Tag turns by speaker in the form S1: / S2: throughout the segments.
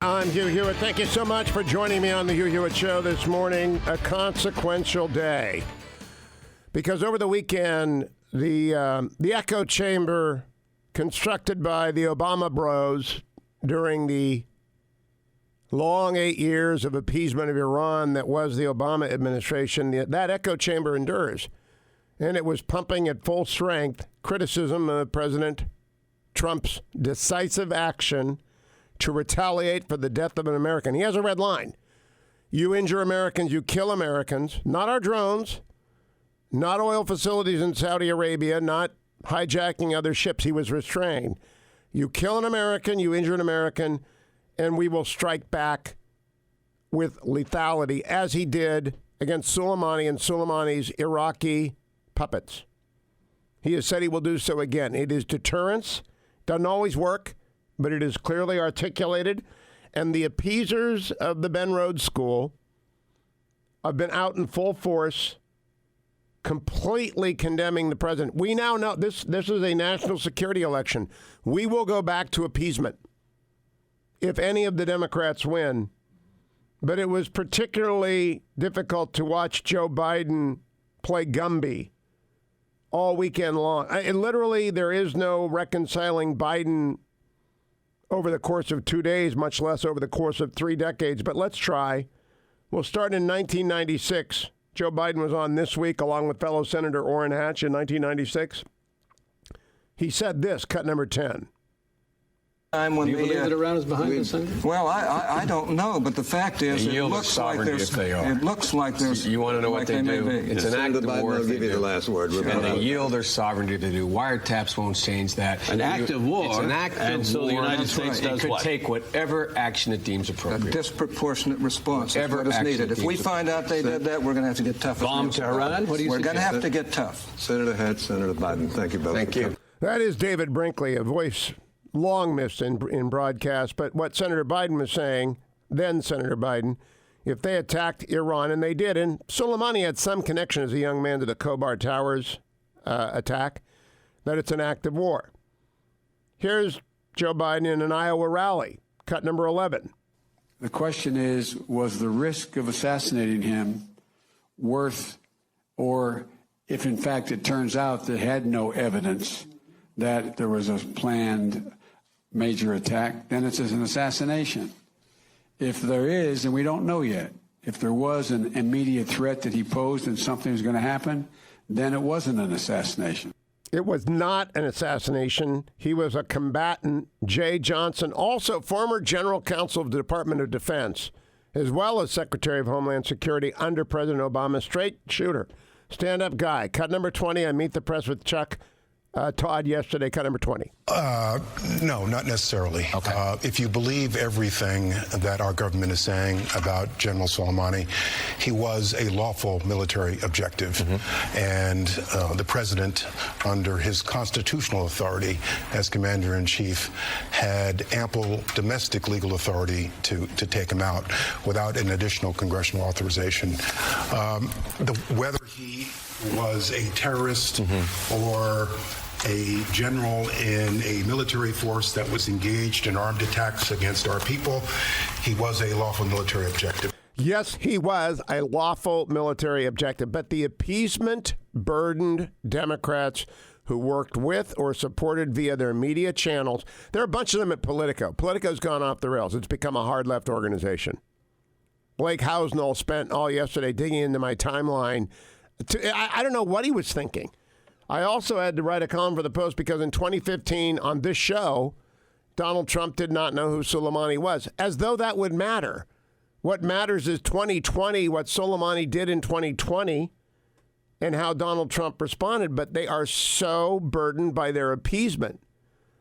S1: I'm Hugh Hewitt. Thank you so much for joining me on the Hugh Hewitt Show this morning. A consequential day. Because over the weekend, the echo chamber constructed by the Obama bros during the long 8 years of appeasement of Iran that was the Obama administration, that echo chamber endures. And it was pumping at full strength criticism of President Trump's decisive action to retaliate for the death of an American. He has a red line. You injure Americans, you kill Americans, not our drones, not oil facilities in Saudi Arabia, not hijacking other ships. He was restrained. You kill an American, you injure an American, and we will strike back with lethality, as he did against Soleimani and Soleimani's Iraqi puppets. He has said he will do so again. It is deterrence. Doesn't always work, but it is clearly articulated. And the appeasers of the Ben Rhodes School have been out in full force, completely condemning the president. We now know this is a national security election. We will go back to appeasement if any of the Democrats win. But it was particularly difficult to watch Joe Biden play Gumby all weekend long. Literally, there is no reconciling Biden over the course of 2 days, much less over the course of 3 decades. But let's try. We'll start in 1996. Joe Biden was on This Week along with fellow Senator Orrin Hatch in 1996. He said this, cut number 10.
S2: Do you believe that Iran is behind this thing?
S3: Well, I don't know, but the fact is, it looks like there's.
S2: You want to know what they do? It's an act of war.
S4: I'll give you the last word.
S2: And they yield their sovereignty to do. Wiretaps won't change that.
S3: An act of war.
S2: It's an act of war.
S3: And so the United States does
S2: what? It could
S3: what?
S2: take whatever action it deems appropriate.
S3: A disproportionate response is what is needed. If we find out they did that, we're going to have to get tough.
S2: Bomb to Iran? What do you
S3: We're going to have to get tough.
S4: Senator Hatch, Senator Biden, thank you both.
S2: Thank you.
S1: That is David Brinkley, a voice long missed in broadcast. But what Senator Biden was saying, then Senator Biden, if they attacked Iran, and they did, and Soleimani had some connection as a young man to the Khobar Towers attack, that it's an act of war. Here's Joe Biden in an Iowa rally, cut number 11.
S5: The question is, was the risk of assassinating him worth, or if in fact it turns out they had no evidence that there was a planned major attack, then it's an assassination. If there is, and we don't know yet, if there was an immediate threat that he posed and something was going to happen, then it wasn't an assassination.
S1: It was not an assassination. He was a combatant. Jay Johnson, also former general counsel of the Department of Defense, as well as Secretary of Homeland Security under President Obama, straight shooter, stand-up guy. Cut number 20, I meet the press with Chuck Todd yesterday, cut number 20.
S6: No, not necessarily.
S1: Okay.
S6: If you believe everything that our government is saying about General Soleimani, he was a lawful military objective. Mm-hmm. And the president, under his constitutional authority as commander-in-chief, had ample domestic legal authority to take him out without an additional congressional authorization. Whether he was a terrorist or a general in a military force that was engaged in armed attacks against our people, he was a lawful military objective.
S1: Yes, he was a lawful military objective, but the appeasement-burdened Democrats who worked with or supported via their media channels, there are a bunch of them at Politico. Politico's gone off the rails. It's become a hard left organization. Blake Housnell spent all yesterday digging into my timeline. I don't know what he was thinking. I also had to write a column for the Post because in 2015 on this show, Donald Trump did not know who Soleimani was, as though that would matter. What matters is 2020, what Soleimani did in 2020, and how Donald Trump responded. But they are so burdened by their appeasement.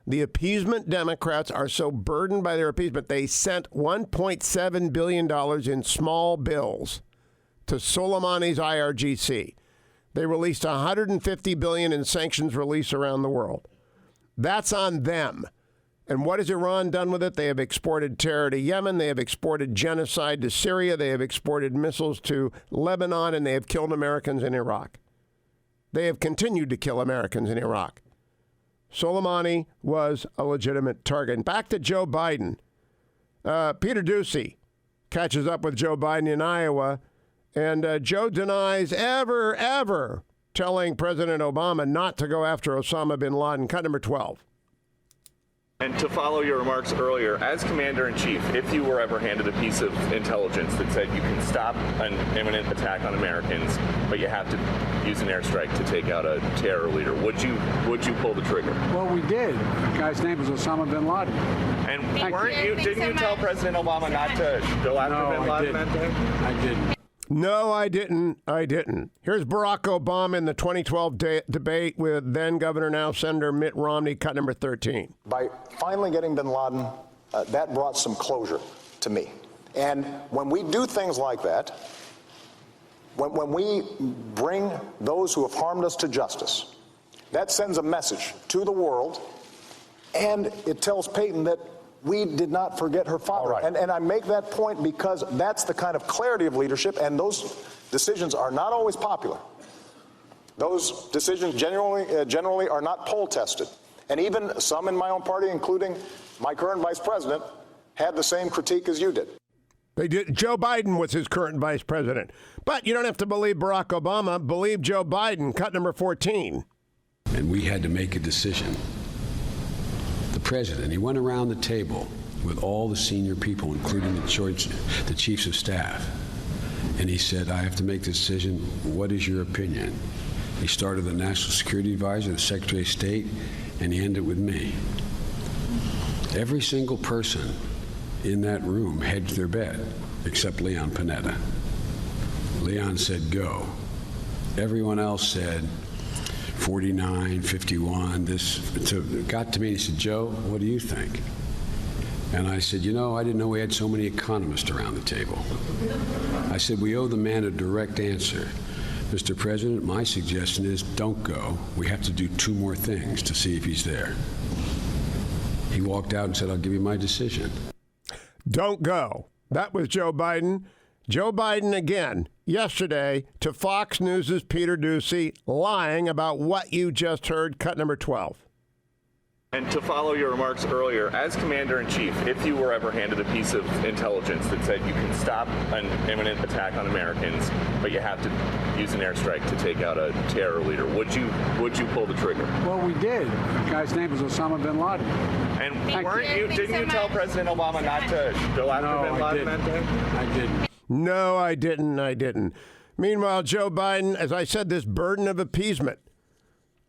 S1: The appeasement Democrats are so burdened by their appeasement. They sent $1.7 billion in small bills to Soleimani's IRGC. They released $150 billion in sanctions release around the world. That's on them. And what has Iran done with it? They have exported terror to Yemen. They have exported genocide to Syria. They have exported missiles to Lebanon, and they have killed Americans in Iraq. They have continued to kill Americans in Iraq. Soleimani was a legitimate target. And back to Joe Biden. Peter Doocy catches up with Joe Biden in Iowa, and Joe denies ever telling President Obama not to go after Osama bin Laden. Cut number 12.
S7: And to follow your remarks earlier, as Commander-in-Chief, if you were ever handed a piece of intelligence that said you can stop an imminent attack on Americans, but you have to use an airstrike to take out a terror leader, would you pull the trigger?
S5: Well, we did. The guy's name was Osama bin Laden.
S7: And didn't you tell President Obama not to go after bin Laden that day?
S5: I didn't.
S1: No, I didn't. Here's Barack Obama in the 2012 debate with then Governor, now Senator Mitt Romney, cut number 13.
S8: By finally getting bin Laden, that brought some closure to me. And when we do things like that, when we bring those who have harmed us to justice, that sends a message to the world, and it tells Peyton that we did not forget her father. Right. And I make that point because that's the kind of clarity of leadership, and those decisions are not always popular. Those decisions generally are not poll tested. And even some in my own party, including my current vice president, had the same critique as you did.
S1: They did. Joe Biden was his current vice president. But you don't have to believe Barack Obama. Believe Joe Biden. Cut number 14.
S9: And we had to make a decision. The president, he went around the table with all the senior people, including the chiefs of staff, and he said, I have to make this decision. What is your opinion? He started with the National Security Advisor, the Secretary of State, and he ended with me. Every single person in that room hedged their bet, except Leon Panetta. Leon said, go. Everyone else said, 49, 51, it got to me and he said, Joe, what do you think? And I said, I didn't know we had so many economists around the table. I said, we owe the man a direct answer. Mr. President, my suggestion is don't go. We have to do 2 more things to see if he's there. He walked out and said, I'll give you my decision.
S1: Don't go. That was Joe Biden. Joe Biden again yesterday to Fox News' Peter Doocy lying about what you just heard. Cut number 12.
S7: And to follow your remarks earlier, as Commander-in-Chief, if you were ever handed a piece of intelligence that said you can stop an imminent attack on Americans, but you have to use an airstrike to take out a terror leader, would you pull the trigger?
S5: Well, we did. The guy's name was Osama bin Laden.
S7: And didn't you tell President Obama not to go after bin Laden that day?
S5: I didn't.
S1: No, I didn't. Meanwhile, Joe Biden, as I said, this burden of appeasement,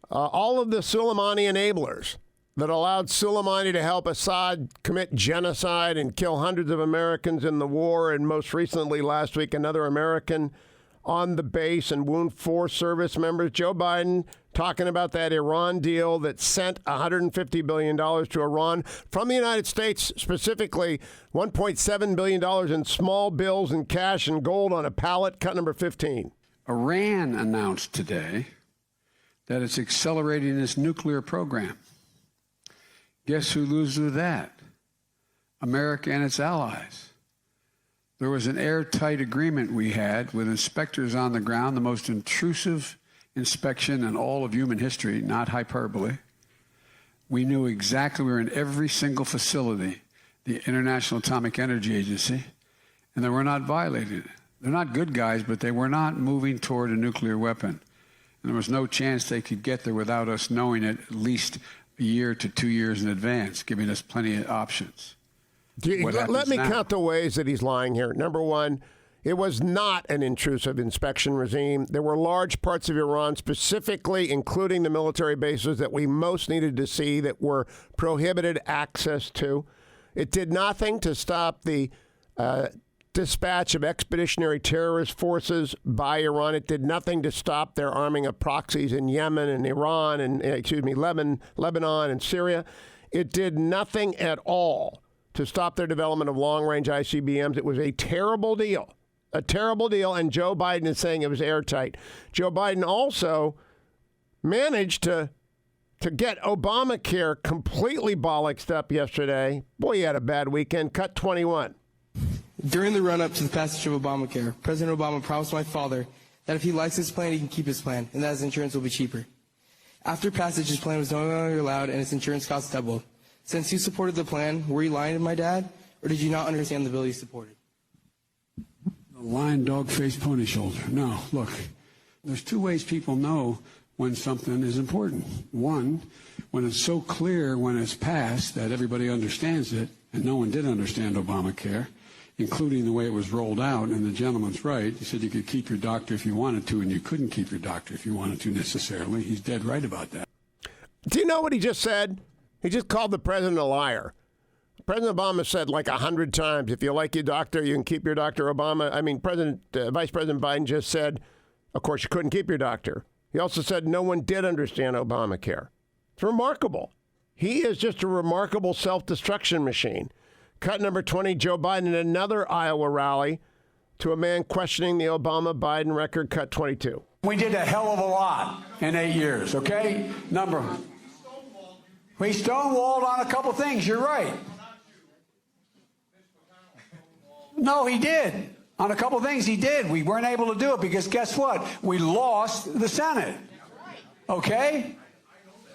S1: all of the Soleimani enablers that allowed Soleimani to help Assad commit genocide and kill hundreds of Americans in the war, and most recently last week another American on the base and wound 4 service members. Joe Biden talking about that Iran deal that sent $150 billion to Iran from the United States, specifically $1.7 billion in small bills and cash and gold on a pallet. Cut number 15.
S5: Iran announced today that it's accelerating its nuclear program. Guess who loses with that? America and its allies. There was an airtight agreement we had with inspectors on the ground, the most intrusive inspection in all of human history, not hyperbole. We knew exactly, we were in every single facility, the International Atomic Energy Agency, and they were not violating it. They're not good guys, but they were not moving toward a nuclear weapon. And there was no chance they could get there without us knowing it at least a year to 2 years in advance, giving us plenty of options.
S1: Let me count the ways that he's lying here. Number one, it was not an intrusive inspection regime. There were large parts of Iran, specifically including the military bases that we most needed to see, that were prohibited access to. It did nothing to stop the dispatch of expeditionary terrorist forces by Iran. It did nothing to stop their arming of proxies in Yemen and Iran and, Lebanon and Syria. It did nothing at all to stop their development of long-range ICBMs. It was a terrible deal, and Joe Biden is saying it was airtight. Joe Biden also managed to get Obamacare completely bollocksed up yesterday. Boy, he had a bad weekend. Cut 21.
S10: During the run-up to the passage of Obamacare, President Obama promised my father that if he likes his plan, he can keep his plan, and that his insurance will be cheaper. After passage, his plan was no longer allowed, and his insurance costs doubled. Since you supported the plan, were you lying to my dad, Or did you not understand the bill you supported?
S5: The lion, dog, face, pony shoulder. No, look, there's two ways people know when something is important. One, when it's so clear when it's passed that everybody understands it, and no one did understand Obamacare, including the way it was rolled out, and the gentleman's right. He said you could keep your doctor if you wanted to, and you couldn't keep your doctor if you wanted to necessarily. He's dead right about that.
S1: Do you know what he just said? He just called the president a liar. President Obama said like 100 times, if you like your doctor, you can keep your doctor. Vice President Biden just said, of course, you couldn't keep your doctor. He also said no one did understand Obamacare. It's remarkable. He is just a remarkable self-destruction machine. Cut number 20, Joe Biden in another Iowa rally to a man questioning the Obama-Biden record. Cut 22.
S5: We did a hell of a lot in 8 years, okay? We stonewalled on a couple things, you're right. No, he did. On a couple things he did. We weren't able to do it because guess what? We lost the Senate. Okay?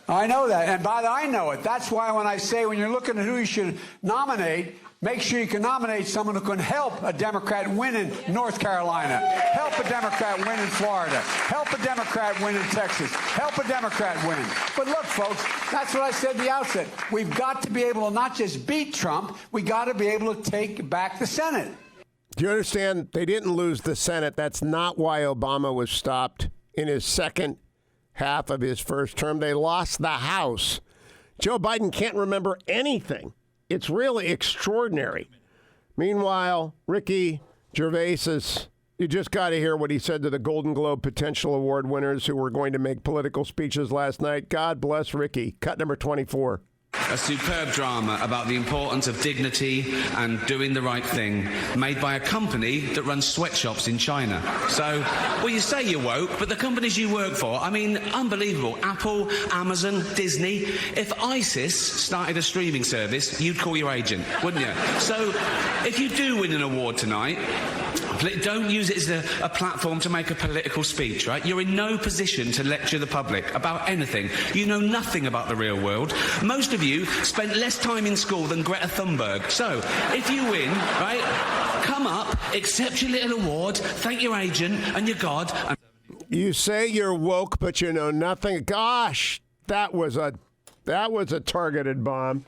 S5: I know that. And by the I know it. That's why when I say when you're looking at who you should nominate, make sure you can nominate someone who can help a Democrat win in North Carolina, help a Democrat win in Florida, help a Democrat win in Texas, help a Democrat win. But look, folks, that's what I said at the outset. We've got to be able to not just beat Trump, we got to be able to take back the Senate.
S1: Do you understand? They didn't lose the Senate. That's not why Obama was stopped in his second half of his first term. They lost the House. Joe Biden can't remember anything. It's really extraordinary. Meanwhile, Ricky Gervais you just got to hear what he said to the Golden Globe potential award winners who were going to make political speeches last night. God bless Ricky. Cut number 24.
S11: A superb drama about the importance of dignity and doing the right thing, made by a company that runs sweatshops in China. So, well, you say you're woke, but the companies you work for, I mean, unbelievable. Apple, Amazon, Disney. If ISIS started a streaming service, you'd call your agent, wouldn't you? So, if you do win an award tonight, don't use it as a platform to make a political speech, right? You're in no position to lecture the public about anything. You know nothing about the real world. Most of you spent less time in school than Greta Thunberg. So, if you win, right, come up, accept your little award, thank your agent and your God.
S1: You say you're woke, but you know nothing. Gosh, that was a targeted bomb.